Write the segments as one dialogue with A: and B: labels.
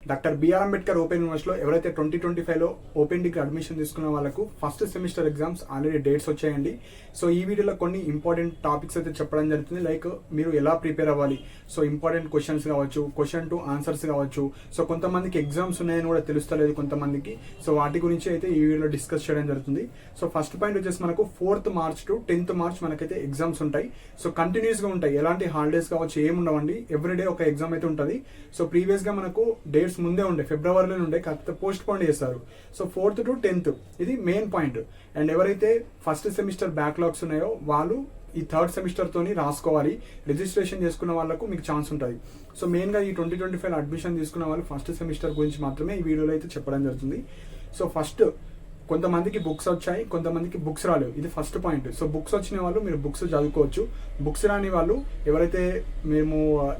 A: Doctor BR Ambedkar open యూనివర్సిటీలో ఎవరైతే 2025లో open degree admission తీసుకున్న వాళ్ళకు first semester exams already dates వచ్చాయండి. సో ఈ వీడియోలో కొన్ని ఇంపార్టెంట్ టాపిక్స్ అయితే చెప్పడం జరుగుతుంది. లైక్ మీరు ఎలా ప్రిపేర్ అవ్వాలి, సో ఇంపార్టెంట్ క్వశ్చన్స్ కావచ్చు, క్వశ్చన్ టు ఆన్సర్స్ కావచ్చు. సో కొంతమందికి ఎగ్జామ్స్ ఉన్నాయని కూడా తెలుస్తలేదు కొంతమందికి. సో వాటి గురించి అయితే ఈ వీడియోలో డిస్కస్ చేయడం జరుగుతుంది. సో ఫస్ట్ పాయింట్ వచ్చేసి మనకు 4th March to 10th March మనకైతే ఎగ్జామ్స్ ఉంటాయి. సో కంటిన్యూస్ గా ఉంటాయి, ఎలాంటి హాలిడేస్ కావచ్చు ఏముండవండి. ఎవ్రీడే ఒక ఎగ్జామ్ అయితే ఉంటుంది. సో ప్రీవియస్ గా మనకు డేట్స్ ముందే ఉండే, ఫిబ్రవరిలో ఉండే, కాకపోతే పోస్ట్ పోన్ చేస్తారు. సో 4th to 10th ఇది మెయిన్ పాయింట్. అండ్ ఎవరైతే ఫస్ట్ సెమిస్టర్ బ్యాక్లాగ్స్ ఉన్నాయో వాళ్ళు ఈ 3rd సెమిస్టర్ తోని రాసుకోవాలి. రిజిస్ట్రేషన్ చేసుకున్న వాళ్ళకు మీకు ఛాన్స్ ఉంటుంది. సో మెయిన్ గా ఈ 2025 అడ్మిషన్ తీసుకున్న వాళ్ళు ఫస్ట్ సెమిస్టర్ గురించి మాత్రమే ఈ వీడియోలో అయితే చెప్పడం జరుగుతుంది. సో ఫస్ట్ కొంతమందికి బుక్స్ వచ్చాయి, కొంతమందికి బుక్స్ రాలేవు. ఇది ఫస్ట్ పాయింట్. సో బుక్స్ వచ్చిన వాళ్ళు మీరు బుక్స్ చదువుకోవచ్చు. బుక్స్ రాని వాళ్ళు ఎవరైతే మేము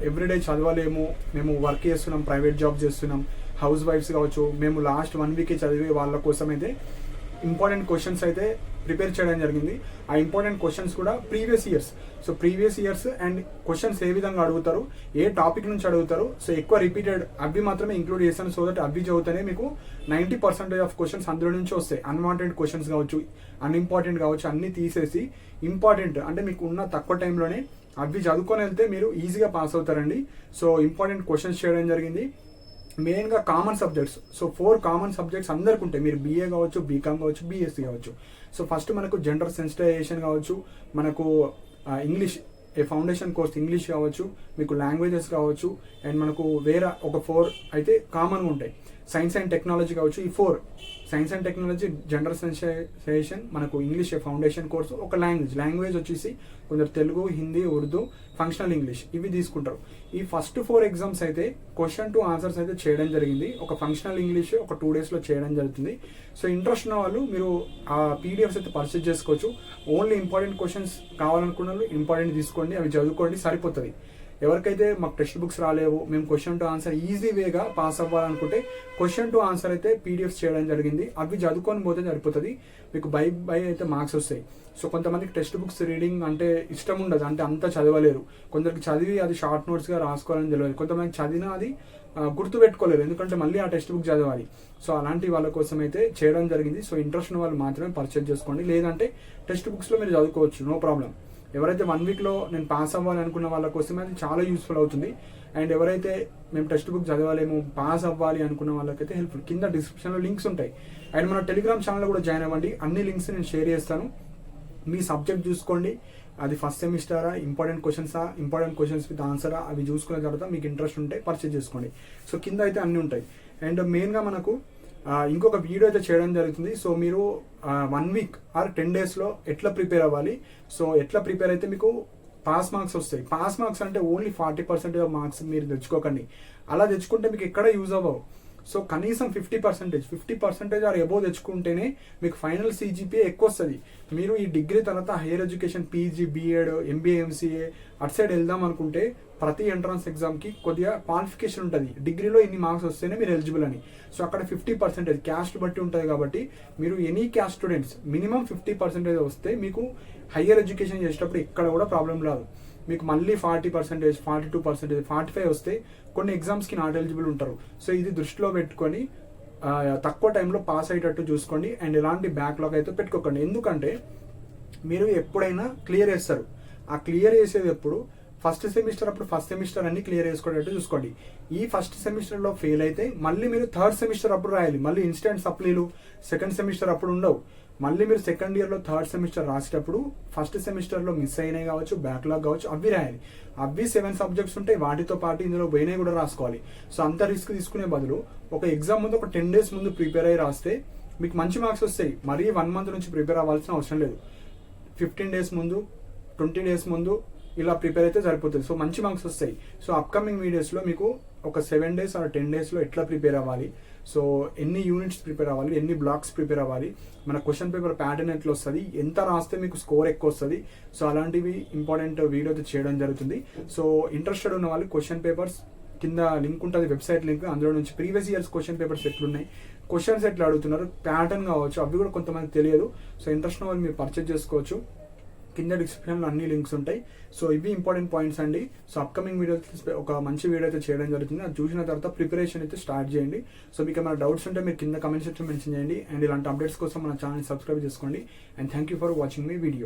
A: ఎవ్రీడే చదవలేము, మేము వర్క్ చేస్తున్నాం, ప్రైవేట్ జాబ్ చేస్తున్నాం, హౌస్ వైఫ్స్ కావచ్చు, మేము లాస్ట్ 1 వీకే చదివే వాళ్ళ కోసం అయితే ఇంపార్టెంట్ క్వశ్చన్స్ అయితే ప్రిపేర్ చేయడం జరిగింది. ఆ ఇంపార్టెంట్ క్వశ్చన్స్ కూడా previous years. So previous years and questions ఏ విధంగా అడుగుతారు, ఏ టాపిక్ నుంచి అడుగుతారు, సో ఎక్కువ రిపీటెడ్ అవి మాత్రమే ఇంక్లూడ్ చేశాను. సో దట్ అవి చదివితేనే మీకు 90% ఆఫ్ క్వశ్చన్స్ అందులో నుంచి వస్తాయి. అన్వాంటెడ్ క్వశ్చన్స్ కావచ్చు, అన్ఇంపార్టెంట్ కావచ్చు, అన్ని తీసేసి ఇంపార్టెంట్ అంటే మీకు ఉన్న తక్కువ టైంలోనే అవి చదువుకొని వెళ్తే మీరు ఈజీగా పాస్ అవుతారండి. సో ఇంపార్టెంట్ క్వశ్చన్స్ చేయడం జరిగింది. మెయిన్గా common subjects. So 4 common subjects అందరికి ఉంటాయి. మీరు బీఏ కావచ్చు, బీకామ్ కావచ్చు, బీఎస్సీ కావచ్చు. సో ఫస్ట్ మనకు జెండర్ సెన్సిటైజేషన్ కావచ్చు, మనకు ఇంగ్లీష్ ఏ ఫౌండేషన్ కోర్స్ ఇంగ్లీష్ కావచ్చు, మీకు లాంగ్వేజెస్ కావచ్చు, అండ్ మనకు వేరే ఒక 4 అయితే కామన్గా ఉంటాయి. సైన్స్ అండ్ టెక్నాలజీ కావచ్చు. ఈ 4 science and technology, gender sensitization, మనకు ఇంగ్లీష్ ఫౌండేషన్ కోర్సు, ఒక లాంగ్వేజ్ వచ్చేసి కొందరు తెలుగు, హిందీ, ఉర్దూ, ఫంక్షనల్ ఇంగ్లీష్ ఇవి తీసుకుంటారు. ఈ ఫస్ట్ 4 ఎగ్జామ్స్ అయితే క్వశ్చన్ టు ఆన్సర్స్ అయితే చేయడం జరిగింది. ఒక ఫంక్షనల్ ఇంగ్లీష్ ఒక 2 daysలో చేయడం జరుగుతుంది. సో ఇంట్రెస్ట్ ఉన్న వాళ్ళు మీరు ఆ పీడిఎఫ్స్ అయితే పర్చేజ్ చేసుకోవచ్చు. ఓన్లీ ఇంపార్టెంట్ క్వశ్చన్స్ కావాలనుకున్న వాళ్ళు ఇంపార్టెంట్ తీసుకోండి, అవి చదువుకోండి, సరిపోతుంది. ఎవరికైతే మాకు టెక్స్ట్ బుక్స్ రాలేవు, మేము క్వశ్చన్ టు ఆన్సర్ ఈజీ వేగా పాస్ అవ్వాలనుకుంటే క్వశ్చన్ టు ఆన్సర్ అయితే పీడిఎఫ్స్ చేయడం జరిగింది. అవి చదువుకొని పోతే సరిపోతుంది. మీకు బై అయితే మార్క్స్ వస్తాయి. సో కొంతమందికి టెక్స్ట్ బుక్స్ రీడింగ్ అంటే ఇష్టం ఉండదు, అంటే అంతా చదవలేరు. కొందరికి చదివి అది షార్ట్ నోట్స్గా రాసుకోవాలని తెలియదు. కొంతమంది చదివినా అది గుర్తు పెట్టుకోలేరు, ఎందుకంటే మళ్ళీ ఆ టెక్స్ట్ బుక్ చదవాలి. సో అలాంటి వాళ్ళ కోసం అయితే చేయడం జరిగింది. సో ఇంట్రెస్ట్ ఉన్న వాళ్ళు మాత్రమే పర్చేజ్ చేసుకోండి, లేదంటే టెక్స్ట్ బుక్స్లో మీరు చదువుకోవచ్చు, నో ప్రాబ్లం. ఎవరైతే 1 వీక్లో నేను పాస్ అవ్వాలి అనుకున్న వాళ్ళ కోసం అది చాలా యూస్ఫుల్ అవుతుంది. అండ్ ఎవరైతే మేము టెక్స్ట్ బుక్ చదవలేము, పాస్ అవ్వాలి అనుకున్న వాళ్ళకైతే హెల్ప్ఫుల్. కింద డిస్క్రిప్షన్లో లింక్స్ ఉంటాయి. అండ్ మన టెలిగ్రామ్ ఛానల్లో కూడా జాయిన్ అవ్వండి. అన్ని లింక్స్ నేను షేర్ చేస్తాను. మీ సబ్జెక్ట్ చూసుకోండి, అది ఫస్ట్ సెమిస్టరా, ఇంపార్టెంట్ క్వశ్చన్స్ విత్ ఆన్సరా, అవి చూసుకున్న తర్వాత మీకు ఇంట్రెస్ట్ ఉంటే పర్చేజ్ చేసుకోండి. సో కింద అయితే అన్నీ ఉంటాయి. అండ్ మెయిన్గా మనకు ఇంకొక వీడియో అయితే చేయడం జరుగుతుంది. సో మీరు 1 వీక్ ఆర్ 10 daysలో ఎట్లా ప్రిపేర్ అవ్వాలి, సో ఎట్లా ప్రిపేర్ అయితే మీకు పాస్ మార్క్స్ వస్తాయి. పాస్ మార్క్స్ అంటే ఓన్లీ 40% ఆఫ్ మార్క్స్ మీరు తెచ్చుకోకండి. అలా తెచ్చుకుంటే మీకు ఎక్కడ యూజ్ అవ్వవు. సో కనీసం 50% ఆర్ ఎబోవ్ తెచ్చుకుంటేనే మీకు ఫైనల్ CGPA ఎక్కువ వస్తుంది. మీరు ఈ డిగ్రీ తర్వాత higher education PG, BEd, MBA, MCA అటు సైడ్ వెళ్దాం అనుకుంటే ప్రతి ఎంట్రన్స్ ఎగ్జామ్కి కొద్దిగా క్వాలిఫికేషన్ ఉంటుంది. డిగ్రీలో ఇన్ని మార్క్స్ వస్తేనే మీరు ఎలిజిబుల్ అని. సో అక్కడ 50% క్యాస్ట్ బట్టి ఉంటుంది. కాబట్టి మీరు ఎనీ క్యాస్ట్ స్టూడెంట్స్ మినిమం 50% వస్తే మీకు హైయర్ ఎడ్యుకేషన్ చేసేటప్పుడు ఎక్కడ కూడా ప్రాబ్లం రాదు. మీకు మళ్ళీ 40%, 42%, 45 వస్తే కొన్ని ఎగ్జామ్స్కి నాట్ ఎలిజిబుల్ ఉంటారు. సో ఇది దృష్టిలో పెట్టుకొని తక్కువ టైంలో పాస్ అయ్యేటట్టు చూసుకోండి. అండ్ ఎలాంటి బ్యాక్లాగ్ అయితే పెట్టుకోకండి. ఎందుకంటే మీరు ఎప్పుడైనా క్లియర్ చేస్తారు. ఆ క్లియర్ చేసేది ఎప్పుడు ఫస్ట్ సెమిస్టర్ అన్ని క్లియర్ చేసుకునేటట్టు చూసుకోండి. ఈ ఫస్ట్ సెమిస్టర్లో ఫెయిల్ అయితే మళ్ళీ మీరు 3rd సెమిస్టర్ అప్పుడు రాయాలి. మళ్ళీ ఇన్స్టెంట్ సప్లీలు 2nd సెమిస్టర్ అప్పుడు ఉండవు. మళ్ళీ మీరు 2nd ఇయర్లో 3rd సెమిస్టర్ రాసేటప్పుడు ఫస్ట్ సెమిస్టర్లో మిస్ అయినాయి కావచ్చు, బ్యాక్లాగ్ కావచ్చు, అవి రాయాలి. అవి 7 సబ్జెక్ట్స్ ఉంటాయి, వాటితో పాటు ఇందులో పోయినాయి కూడా రాసుకోవాలి. సో అంత రిస్క్ తీసుకునే బదులు ఒక ఎగ్జామ్ ముందు ఒక 10 days ముందు ప్రిపేర్ అయ్యి రాస్తే మీకు మంచి మార్క్స్ వస్తాయి. మరీ 1 month నుంచి ప్రిపేర్ అవ్వాల్సిన అవసరం లేదు. 15 days ముందు, 20 days ముందు ఇలా ప్రిపేర్ అయితే సరిపోతుంది. సో మంచి మార్క్స్ వస్తాయి. సో అప్కమింగ్ వీడియోస్లో మీకు ఒక 7 days ఆర్ 10 daysలో ఎట్లా ప్రిపేర్ అవ్వాలి, సో ఎన్ని యూనిట్స్ ప్రిపేర్ అవ్వాలి, ఎన్ని బ్లాక్స్ ప్రిపేర్ అవ్వాలి, మన క్వశ్చన్ పేపర్ ప్యాటర్న్ ఎట్లా వస్తుంది, ఎంత రాస్తే మీకు స్కోర్ ఎక్కువ వస్తుంది, సో అలాంటివి ఇంపార్టెంట్ వీడియో అయితే చేయడం జరుగుతుంది. సో ఇంట్రెస్టెడ్ ఉన్న వాళ్ళు క్వశ్చన్ పేపర్స్ కింద లింక్ ఉంటుంది, వెబ్సైట్ లింక్. అందులో నుంచి ప్రీవియస్ ఇయర్స్ క్వశ్చన్ పేపర్స్ ఎట్లున్నాయి, క్వశ్చన్స్ ఎట్లా అడుగుతున్నారు, ప్యాటర్న్ కావచ్చు, అవి కూడా కొంతమంది తెలియదు. సో ఇంట్రెస్ట్ ఉన్న వాళ్ళు మీరు పర్చేజ్ చేసుకోవచ్చు. కింద డిస్క్రిప్షన్లో అన్ని లింక్స్ ఉంటాయి. సో ఇవి ఇంపార్టెంట్ పాయింట్స్ అండి. సో అప్కమింగ్ వీడియో ఒక మంచి వీడియో అయితే చేయడం జరుగుతుంది. అది చూసిన తర్వాత ప్రిపరేషన్ అయితే స్టార్ట్ చేయండి. సో మీకు ఏమైనా డౌట్స్ ఉంటే మీరు కింద కమెంట్ సెక్షన్ మెన్షన్ చేయండి. అండ్ ఇలాంటి అప్డేట్స్ కోసం మన ఛానల్ సబ్స్క్రైబ్ చేసుకోండి. And thank you for watching my video.